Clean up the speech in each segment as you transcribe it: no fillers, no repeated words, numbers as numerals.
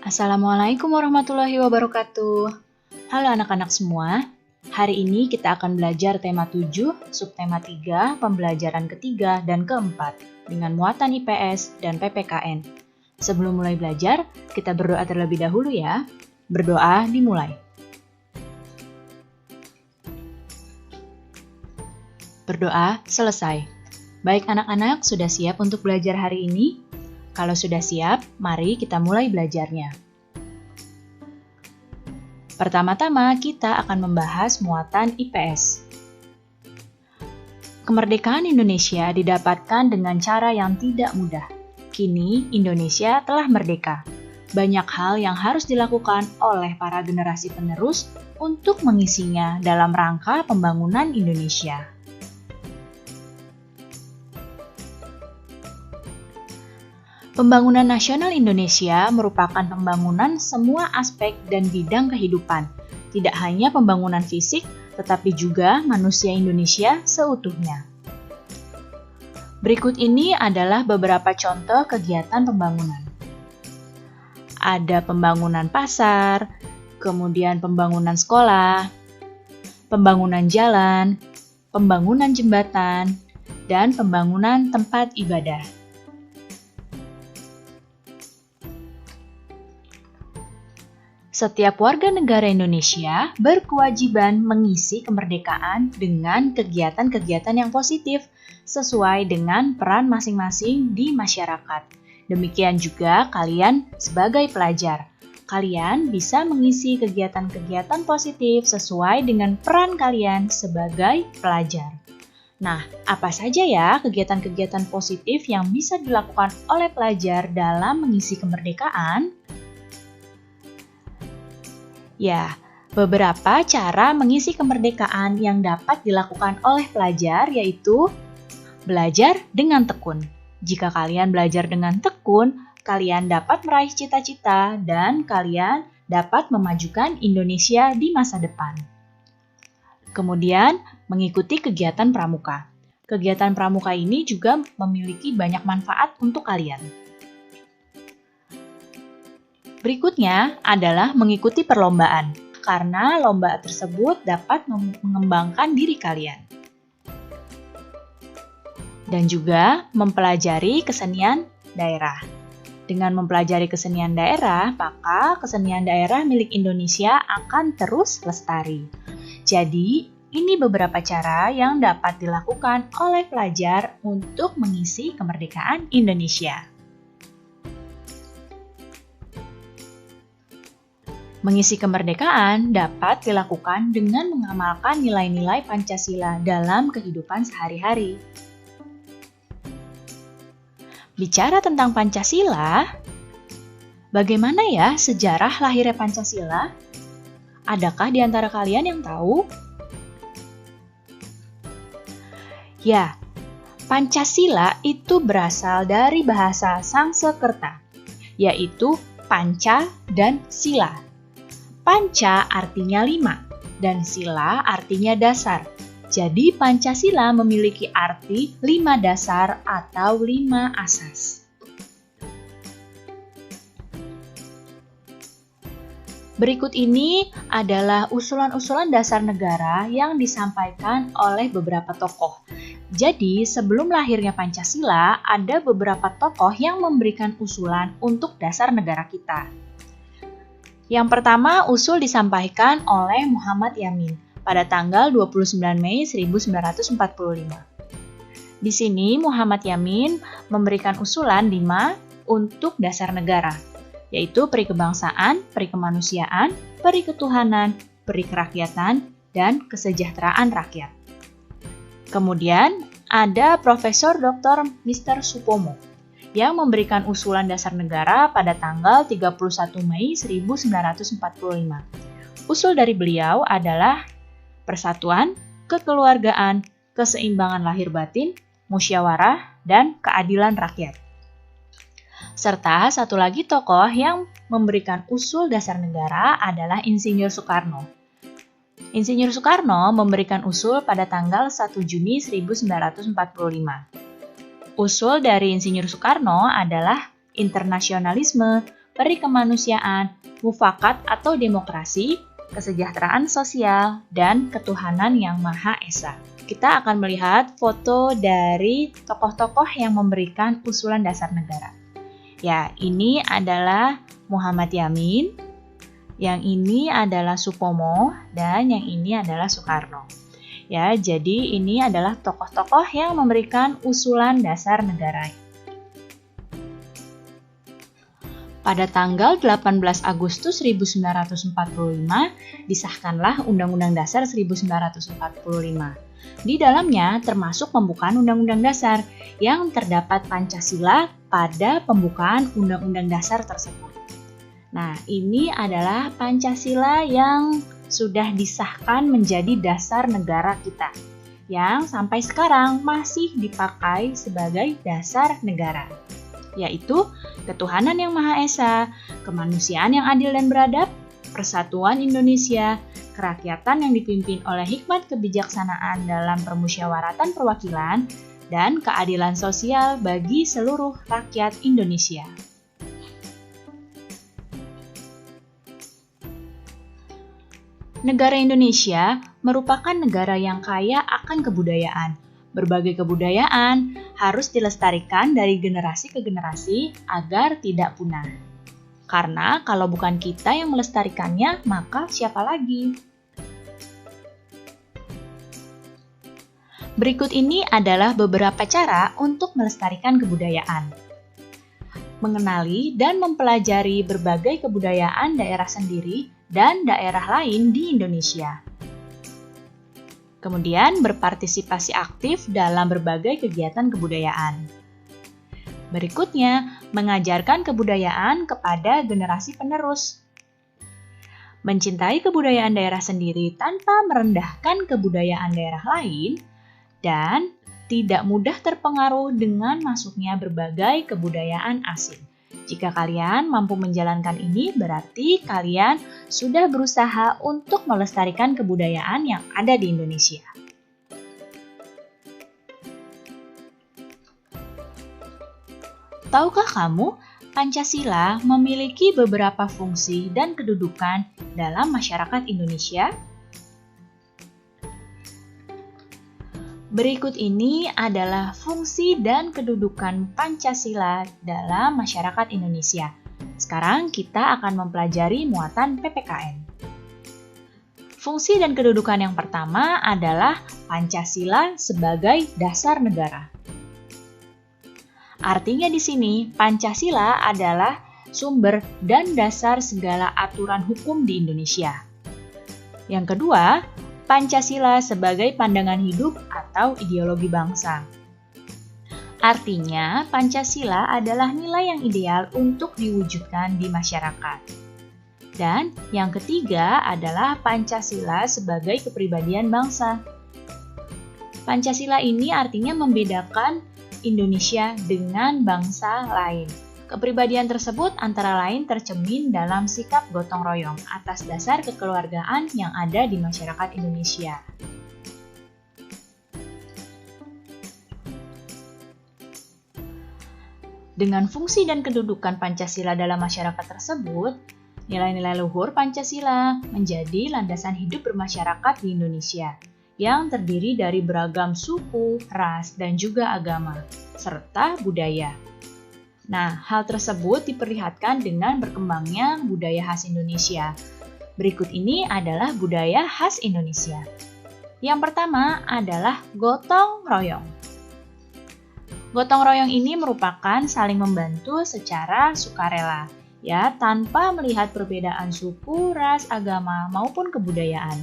Assalamualaikum warahmatullahi wabarakatuh. Halo anak-anak semua. Hari ini kita akan belajar tema 7, subtema 3, pembelajaran ketiga dan keempat dengan muatan IPS dan PPKN. Sebelum mulai belajar, kita berdoa terlebih dahulu ya. Berdoa dimulai. Berdoa selesai. Baik anak-anak, sudah siap untuk belajar hari ini? Kalau sudah siap, mari kita mulai belajarnya. Pertama-tama, kita akan membahas muatan IPS. Kemerdekaan Indonesia didapatkan dengan cara yang tidak mudah. Kini, Indonesia telah merdeka. Banyak hal yang harus dilakukan oleh para generasi penerus untuk mengisinya dalam rangka pembangunan Indonesia. Pembangunan nasional Indonesia merupakan pembangunan semua aspek dan bidang kehidupan, tidak hanya pembangunan fisik, tetapi juga manusia Indonesia seutuhnya. Berikut ini adalah beberapa contoh kegiatan pembangunan. Ada pembangunan pasar, kemudian pembangunan sekolah, pembangunan jalan, pembangunan jembatan, dan pembangunan tempat ibadah. Setiap warga negara Indonesia berkewajiban mengisi kemerdekaan dengan kegiatan-kegiatan yang positif sesuai dengan peran masing-masing di masyarakat. Demikian juga kalian sebagai pelajar. Kalian bisa mengisi kegiatan-kegiatan positif sesuai dengan peran kalian sebagai pelajar. Nah, apa saja ya kegiatan-kegiatan positif yang bisa dilakukan oleh pelajar dalam mengisi kemerdekaan? Ya, beberapa cara mengisi kemerdekaan yang dapat dilakukan oleh pelajar yaitu belajar dengan tekun. Jika kalian belajar dengan tekun, kalian dapat meraih cita-cita dan kalian dapat memajukan Indonesia di masa depan. Kemudian, mengikuti kegiatan pramuka. Kegiatan pramuka ini juga memiliki banyak manfaat untuk kalian. Berikutnya adalah mengikuti perlombaan, karena lomba tersebut dapat mengembangkan diri kalian. Dan juga mempelajari kesenian daerah. Dengan mempelajari kesenian daerah, maka kesenian daerah milik Indonesia akan terus lestari. Jadi, ini beberapa cara yang dapat dilakukan oleh pelajar untuk mengisi kemerdekaan Indonesia. Mengisi kemerdekaan dapat dilakukan dengan mengamalkan nilai-nilai Pancasila dalam kehidupan sehari-hari. Bicara tentang Pancasila, bagaimana ya sejarah lahirnya Pancasila? Adakah di antara kalian yang tahu? Ya, Pancasila itu berasal dari bahasa Sanskerta, yaitu panca dan sila. Panca artinya 5, dan sila artinya dasar. Jadi Pancasila memiliki arti 5 dasar atau 5 asas. Berikut ini adalah usulan-usulan dasar negara yang disampaikan oleh beberapa tokoh. Jadi sebelum lahirnya Pancasila, ada beberapa tokoh yang memberikan usulan untuk dasar negara kita. Yang pertama, usul disampaikan oleh Muhammad Yamin pada tanggal 29 Mei 1945. Di sini, Muhammad Yamin memberikan usulan 5 untuk dasar negara, yaitu peri kebangsaan, peri kemanusiaan, peri ketuhanan, peri kerakyatan, dan kesejahteraan rakyat. Kemudian, ada Profesor Dr. Mr. Supomo yang memberikan usulan dasar negara pada tanggal 31 Mei 1945. Usul dari beliau adalah persatuan, kekeluargaan, keseimbangan lahir batin, musyawarah, dan keadilan rakyat. Serta satu lagi tokoh yang memberikan usul dasar negara adalah Insinyur Soekarno. Insinyur Soekarno memberikan usul pada tanggal 1 Juni 1945. Usul dari Insinyur Soekarno adalah internasionalisme, peri kemanusiaan, mufakat atau demokrasi, kesejahteraan sosial, dan ketuhanan yang Maha Esa. Kita akan melihat foto dari tokoh-tokoh yang memberikan usulan dasar negara. Ya, ini adalah Muhammad Yamin, yang ini adalah Supomo, dan yang ini adalah Soekarno. Ya, jadi ini adalah tokoh-tokoh yang memberikan usulan dasar negara. Pada tanggal 18 Agustus 1945, disahkanlah Undang-Undang Dasar 1945. Di dalamnya termasuk pembukaan Undang-Undang Dasar yang terdapat Pancasila pada pembukaan Undang-Undang Dasar tersebut. Nah, ini adalah Pancasila yang sudah disahkan menjadi dasar negara kita, yang sampai sekarang masih dipakai sebagai dasar negara, yaitu ketuhanan yang Maha Esa, kemanusiaan yang adil dan beradab, persatuan Indonesia, kerakyatan yang dipimpin oleh hikmat kebijaksanaan dalam permusyawaratan perwakilan, dan keadilan sosial bagi seluruh rakyat Indonesia. Negara Indonesia merupakan negara yang kaya akan kebudayaan. Berbagai kebudayaan harus dilestarikan dari generasi ke generasi agar tidak punah. Karena kalau bukan kita yang melestarikannya, maka siapa lagi? Berikut ini adalah beberapa cara untuk melestarikan kebudayaan. Mengenali dan mempelajari berbagai kebudayaan daerah sendiri dan daerah lain di Indonesia. Kemudian berpartisipasi aktif dalam berbagai kegiatan kebudayaan. Berikutnya, mengajarkan kebudayaan kepada generasi penerus. Mencintai kebudayaan daerah sendiri tanpa merendahkan kebudayaan daerah lain, dan tidak mudah terpengaruh dengan masuknya berbagai kebudayaan asing. Jika kalian mampu menjalankan ini, berarti kalian sudah berusaha untuk melestarikan kebudayaan yang ada di Indonesia. Tahukah kamu, Pancasila memiliki beberapa fungsi dan kedudukan dalam masyarakat Indonesia? Berikut ini adalah fungsi dan kedudukan Pancasila dalam masyarakat Indonesia. Sekarang kita akan mempelajari muatan PPKN. Fungsi dan kedudukan yang pertama adalah Pancasila sebagai dasar negara. Artinya di sini, Pancasila adalah sumber dan dasar segala aturan hukum di Indonesia. Yang kedua, Pancasila sebagai pandangan hidup atau ideologi bangsa. Artinya, Pancasila adalah nilai yang ideal untuk diwujudkan di masyarakat. Dan yang ketiga adalah Pancasila sebagai kepribadian bangsa. Pancasila ini artinya membedakan Indonesia dengan bangsa lain. Kepribadian tersebut antara lain tercermin dalam sikap gotong royong atas dasar kekeluargaan yang ada di masyarakat Indonesia. Dengan fungsi dan kedudukan Pancasila dalam masyarakat tersebut, nilai-nilai luhur Pancasila menjadi landasan hidup bermasyarakat di Indonesia yang terdiri dari beragam suku, ras, dan juga agama, serta budaya. Nah, hal tersebut diperlihatkan dengan berkembangnya budaya khas Indonesia. Berikut ini adalah budaya khas Indonesia. Yang pertama adalah gotong royong. Gotong royong ini merupakan saling membantu secara sukarela, ya, tanpa melihat perbedaan suku, ras, agama, maupun kebudayaan.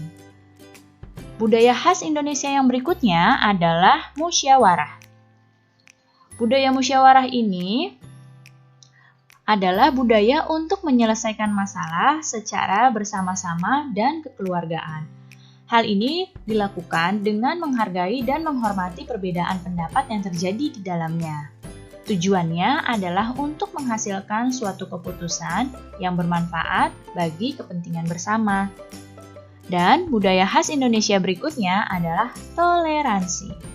Budaya khas Indonesia yang berikutnya adalah musyawarah. Budaya musyawarah ini adalah budaya untuk menyelesaikan masalah secara bersama-sama dan kekeluargaan. Hal ini dilakukan dengan menghargai dan menghormati perbedaan pendapat yang terjadi di dalamnya. Tujuannya adalah untuk menghasilkan suatu keputusan yang bermanfaat bagi kepentingan bersama. Dan budaya khas Indonesia berikutnya adalah toleransi.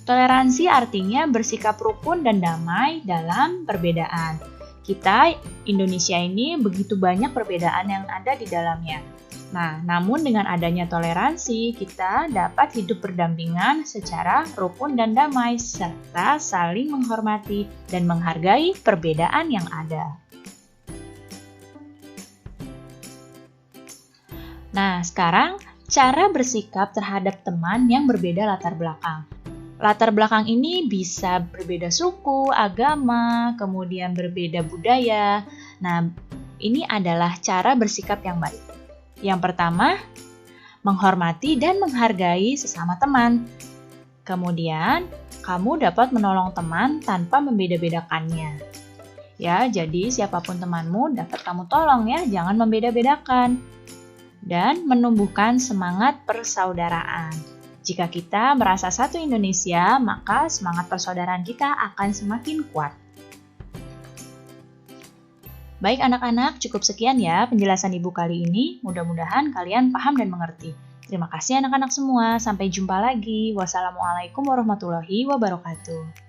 Toleransi artinya bersikap rukun dan damai dalam perbedaan. Kita, Indonesia ini begitu banyak perbedaan yang ada di dalamnya. Nah, namun dengan adanya toleransi, kita dapat hidup berdampingan secara rukun dan damai, serta saling menghormati dan menghargai perbedaan yang ada. Nah, sekarang cara bersikap terhadap teman yang berbeda latar belakang. Latar belakang ini bisa berbeda suku, agama, kemudian berbeda budaya. Nah, ini adalah cara bersikap yang baik. Yang pertama, menghormati dan menghargai sesama teman. Kemudian, kamu dapat menolong teman tanpa membeda-bedakannya. Ya, jadi siapapun temanmu dapat kamu tolong ya, jangan membeda-bedakan. Dan menumbuhkan semangat persaudaraan. Jika kita merasa satu Indonesia, maka semangat persaudaraan kita akan semakin kuat. Baik anak-anak, cukup sekian ya penjelasan Ibu kali ini. Mudah-mudahan kalian paham dan mengerti. Terima kasih anak-anak semua. Sampai jumpa lagi. Wassalamualaikum warahmatullahi wabarakatuh.